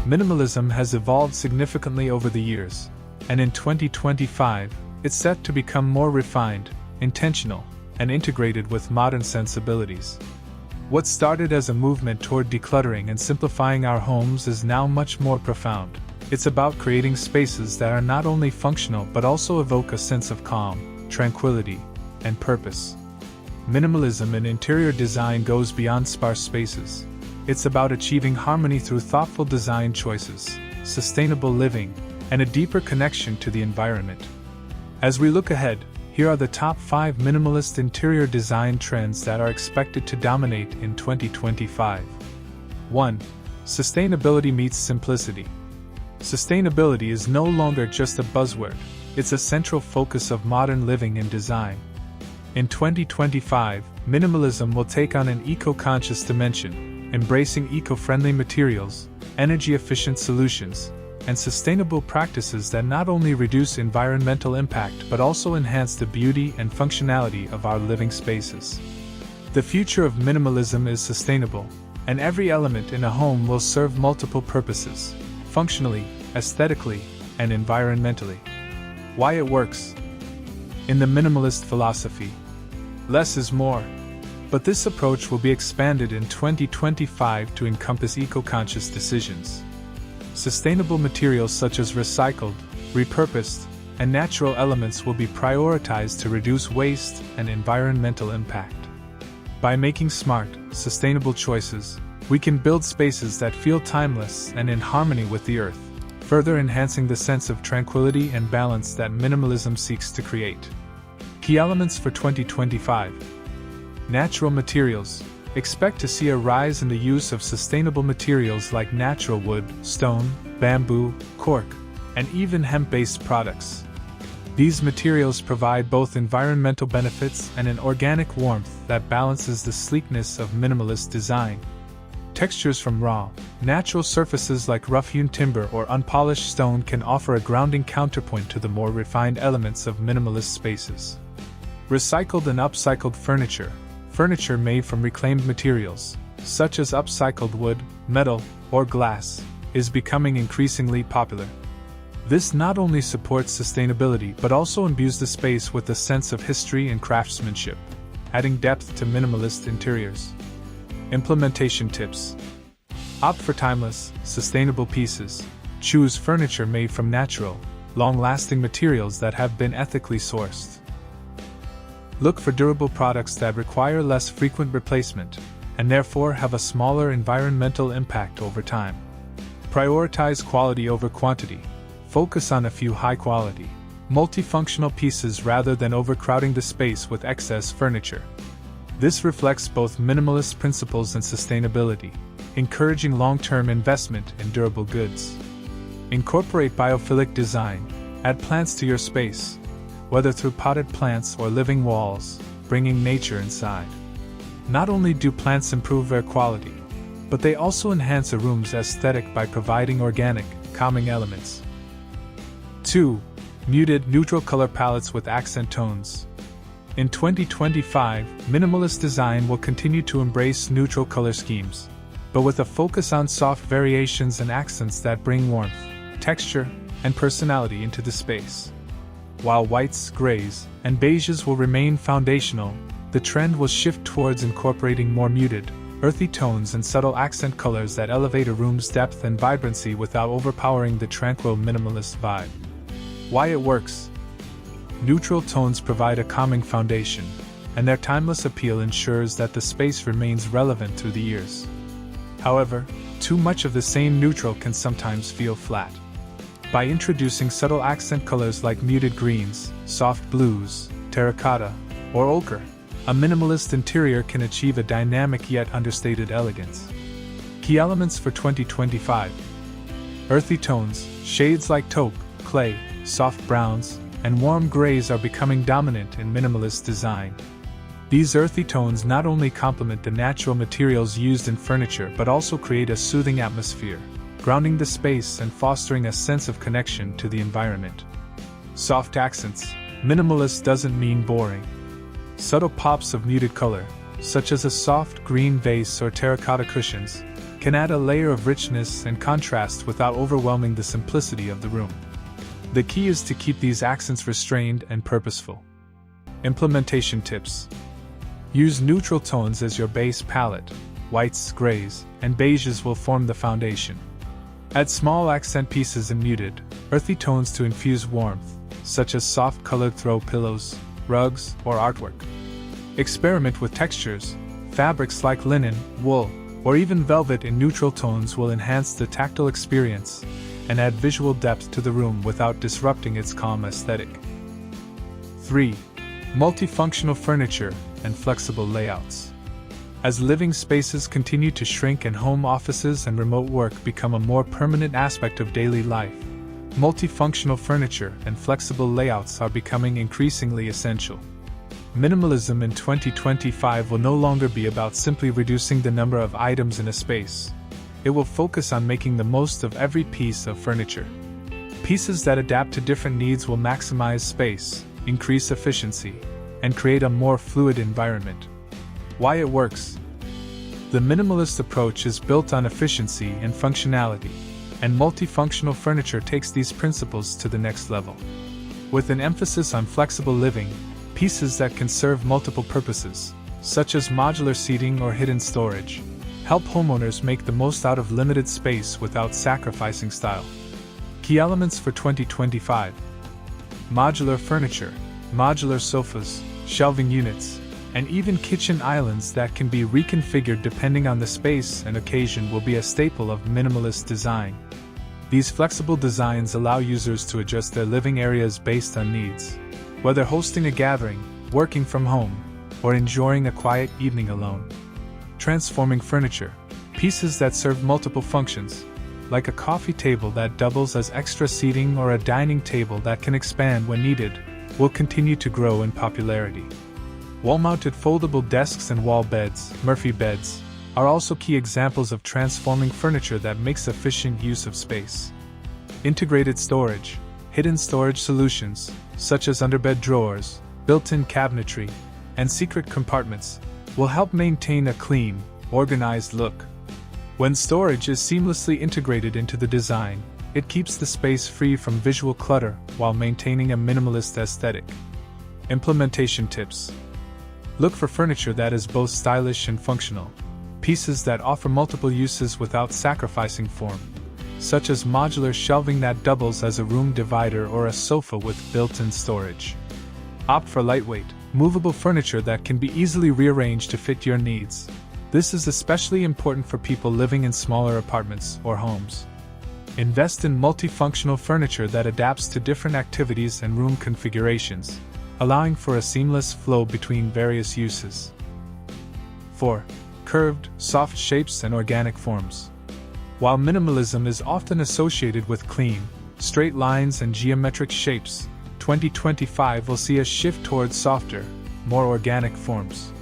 Minimalism has evolved significantly over the years, and in 2025, it's set to become more refined, intentional, and integrated with modern sensibilities. What started as a movement toward decluttering and simplifying our homes is now much more profound. It's about creating spaces that are not only functional but also evoke a sense of calm, tranquility, and purpose. Minimalism in interior design goes beyond sparse spaces. It's about achieving harmony through thoughtful design choices, sustainable living, and a deeper connection to the environment. As we look ahead, here are the top 5 minimalist interior design trends that are expected to dominate in 2025. 1. Sustainability meets simplicity. Sustainability is no longer just a buzzword, it's a central focus of modern living and design. In 2025, minimalism will take on an eco-conscious dimension, embracing eco-friendly materials, energy-efficient solutions, and sustainable practices that not only reduce environmental impact but also enhance the beauty and functionality of our living spaces. The future of minimalism is sustainable, and every element in a home will serve multiple purposes, functionally, aesthetically, and environmentally. Why it works? In the minimalist philosophy, less is more. But this approach will be expanded in 2025 to encompass eco-conscious decisions. Sustainable materials such as recycled, repurposed, and natural elements will be prioritized to reduce waste and environmental impact. By making smart, sustainable choices, we can build spaces that feel timeless and in harmony with the earth, further enhancing the sense of tranquility and balance that minimalism seeks to create. Key elements for 2025. Natural materials. Expect to see a rise in the use of sustainable materials like natural wood, stone, bamboo, cork, and even hemp-based products. These materials provide both environmental benefits and an organic warmth that balances the sleekness of minimalist design. Textures from raw, natural surfaces like rough-hewn timber or unpolished stone can offer a grounding counterpoint to the more refined elements of minimalist spaces. Recycled and upcycled furniture. Furniture made from reclaimed materials, such as upcycled wood, metal, or glass, is becoming increasingly popular. This not only supports sustainability but also imbues the space with a sense of history and craftsmanship, adding depth to minimalist interiors. Implementation tips. Opt for timeless, sustainable pieces. Choose furniture made from natural, long-lasting materials that have been ethically sourced. Look for durable products that require less frequent replacement, and therefore have a smaller environmental impact over time. Prioritize quality over quantity. Focus on a few high-quality, multifunctional pieces rather than overcrowding the space with excess furniture. This reflects both minimalist principles and sustainability, encouraging long-term investment in durable goods. Incorporate biophilic design. Add plants to your space, whether through potted plants or living walls, bringing nature inside. Not only do plants improve air quality, but they also enhance a room's aesthetic by providing organic, calming elements. 2. Muted, neutral color palettes with accent tones. In 2025, minimalist design will continue to embrace neutral color schemes, but with a focus on soft variations and accents that bring warmth, texture, and personality into the space. While whites, grays, and beiges will remain foundational, the trend will shift towards incorporating more muted, earthy tones and subtle accent colors that elevate a room's depth and vibrancy without overpowering the tranquil minimalist vibe. Why it works? Neutral tones provide a calming foundation, and their timeless appeal ensures that the space remains relevant through the years. However, too much of the same neutral can sometimes feel flat. By introducing subtle accent colors like muted greens, soft blues, terracotta, or ochre, a minimalist interior can achieve a dynamic yet understated elegance. Key elements for 2025. Earthy tones, shades like taupe, clay, soft browns, and warm grays are becoming dominant in minimalist design. These earthy tones not only complement the natural materials used in furniture but also create a soothing atmosphere, grounding the space and fostering a sense of connection to the environment. Soft accents. Minimalist doesn't mean boring. Subtle pops of muted color, such as a soft green vase or terracotta cushions, can add a layer of richness and contrast without overwhelming the simplicity of the room. The key is to keep these accents restrained and purposeful. Implementation tips. Use neutral tones as your base palette. Whites, grays, and beiges will form the foundation. Add small accent pieces in muted, earthy tones to infuse warmth, such as soft-colored throw pillows, rugs, or artwork. Experiment with textures. Fabrics like linen, wool, or even velvet in neutral tones will enhance the tactile experience and add visual depth to the room without disrupting its calm aesthetic. 3. Multifunctional furniture and flexible layouts. As living spaces continue to shrink and home offices and remote work become a more permanent aspect of daily life, multifunctional furniture and flexible layouts are becoming increasingly essential. Minimalism in 2025 will no longer be about simply reducing the number of items in a space. It will focus on making the most of every piece of furniture. Pieces that adapt to different needs will maximize space, increase efficiency, and create a more fluid environment. Why it works. The minimalist approach is built on efficiency and functionality, and multifunctional furniture takes these principles to the next level. With an emphasis on flexible living, pieces that can serve multiple purposes, such as modular seating or hidden storage, help homeowners make the most out of limited space without sacrificing style. Key elements for 2025. Modular furniture, modular sofas, shelving units, and even kitchen islands that can be reconfigured depending on the space and occasion will be a staple of minimalist design. These flexible designs allow users to adjust their living areas based on needs, whether hosting a gathering, working from home, or enjoying a quiet evening alone. Transforming furniture, pieces that serve multiple functions, like a coffee table that doubles as extra seating or a dining table that can expand when needed, will continue to grow in popularity. Wall-mounted foldable desks and wall beds, Murphy beds, are also key examples of transforming furniture that makes efficient use of space. Integrated storage, hidden storage solutions, such as underbed drawers, built-in cabinetry, and secret compartments, will help maintain a clean, organized look. When storage is seamlessly integrated into the design, it keeps the space free from visual clutter while maintaining a minimalist aesthetic. Implementation tips. Look for furniture that is both stylish and functional, pieces that offer multiple uses without sacrificing form, such as modular shelving that doubles as a room divider or a sofa with built-in storage. Opt for lightweight, movable furniture that can be easily rearranged to fit your needs. This is especially important for people living in smaller apartments or homes. Invest in multifunctional furniture that adapts to different activities and room configurations, allowing for a seamless flow between various uses. 4. Curved, soft shapes and organic forms. While minimalism is often associated with clean, straight lines and geometric shapes, 2025 will see a shift towards softer, more organic forms.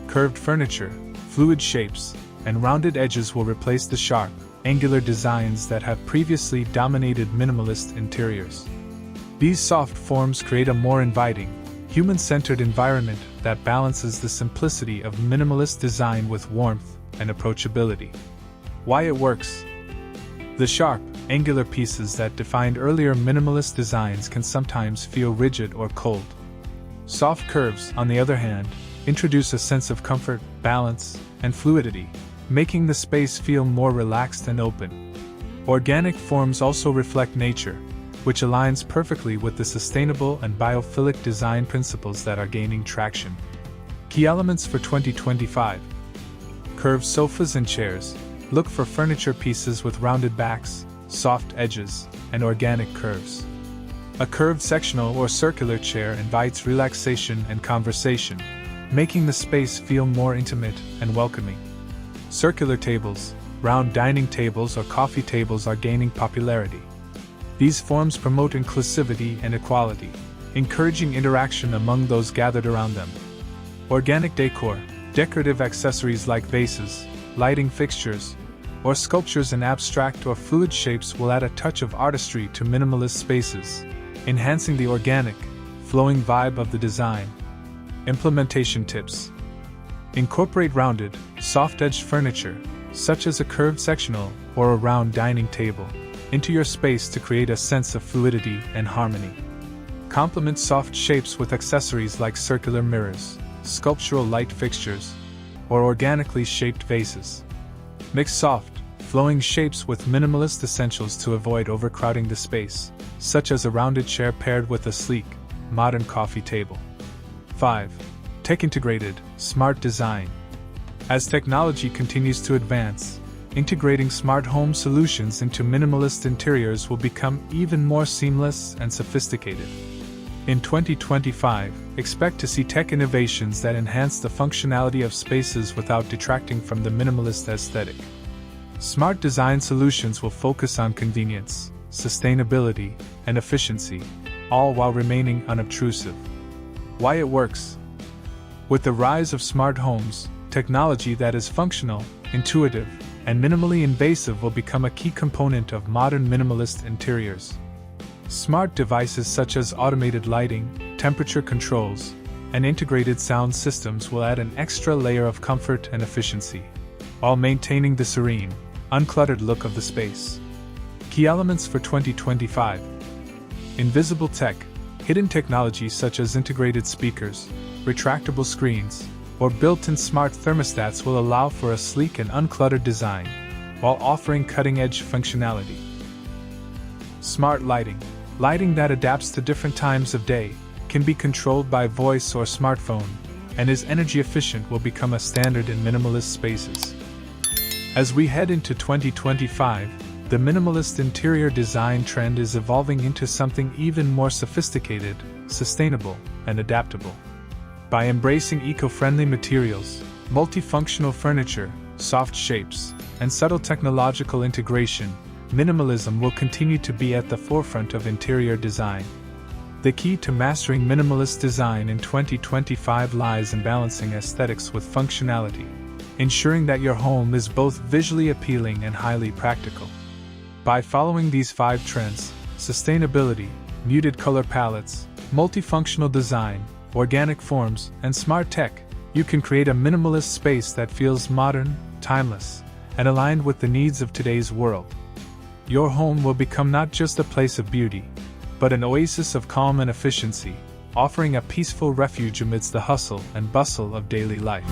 Curved furniture, fluid shapes, and rounded edges will replace the sharp, angular designs that have previously dominated minimalist interiors. These soft forms create a more inviting, human-centered environment that balances the simplicity of minimalist design with warmth and approachability. Why it works. The sharp, angular pieces that defined earlier minimalist designs can sometimes feel rigid or cold. Soft curves, on the other hand, introduce a sense of comfort, balance, and fluidity, making the space feel more relaxed and open. Organic forms also reflect nature, which aligns perfectly with the sustainable and biophilic design principles that are gaining traction. Key elements for 2025. Curved sofas and chairs. Look for furniture pieces with rounded backs, soft edges, and organic curves. A curved sectional or circular chair invites relaxation and conversation, making the space feel more intimate and welcoming. Circular tables, round dining tables or coffee tables are gaining popularity. These forms promote inclusivity and equality, encouraging interaction among those gathered around them. Organic decor, decorative accessories like vases, lighting fixtures, or sculptures in abstract or fluid shapes will add a touch of artistry to minimalist spaces, enhancing the organic, flowing vibe of the design. Implementation tips. Incorporate rounded, soft-edged furniture, such as a curved sectional or a round dining table, into your space to create a sense of fluidity and harmony. Complement soft shapes with accessories like circular mirrors, sculptural light fixtures, or organically shaped vases. Mix soft, flowing shapes with minimalist essentials to avoid overcrowding the space, such as a rounded chair paired with a sleek, modern coffee table. 5. Tech-integrated, smart design. As technology continues to advance, integrating smart home solutions into minimalist interiors will become even more seamless and sophisticated. In 2025, expect to see tech innovations that enhance the functionality of spaces without detracting from the minimalist aesthetic. Smart design solutions will focus on convenience, sustainability, and efficiency, all while remaining unobtrusive. Why it works? With the rise of smart homes, technology that is functional, intuitive, and minimally invasive will become a key component of modern minimalist interiors. Smart devices such as automated lighting, temperature controls, and integrated sound systems will add an extra layer of comfort and efficiency, while maintaining the serene, uncluttered look of the space. Key elements for 2025. Invisible tech, hidden technologies such as integrated speakers, retractable screens, or built-in smart thermostats will allow for a sleek and uncluttered design, while offering cutting-edge functionality. Smart lighting, lighting that adapts to different times of day, can be controlled by voice or smartphone, and is energy efficient will become a standard in minimalist spaces. As we head into 2025, the minimalist interior design trend is evolving into something even more sophisticated, sustainable, and adaptable. By embracing eco-friendly materials, multifunctional furniture, soft shapes, and subtle technological integration, minimalism will continue to be at the forefront of interior design. The key to mastering minimalist design in 2025 lies in balancing aesthetics with functionality, ensuring that your home is both visually appealing and highly practical. By following these 5 trends, sustainability, muted color palettes, multifunctional design, organic forms, and smart tech, you can create a minimalist space that feels modern, timeless, and aligned with the needs of today's world. Your home will become not just a place of beauty, but an oasis of calm and efficiency, offering a peaceful refuge amidst the hustle and bustle of daily life.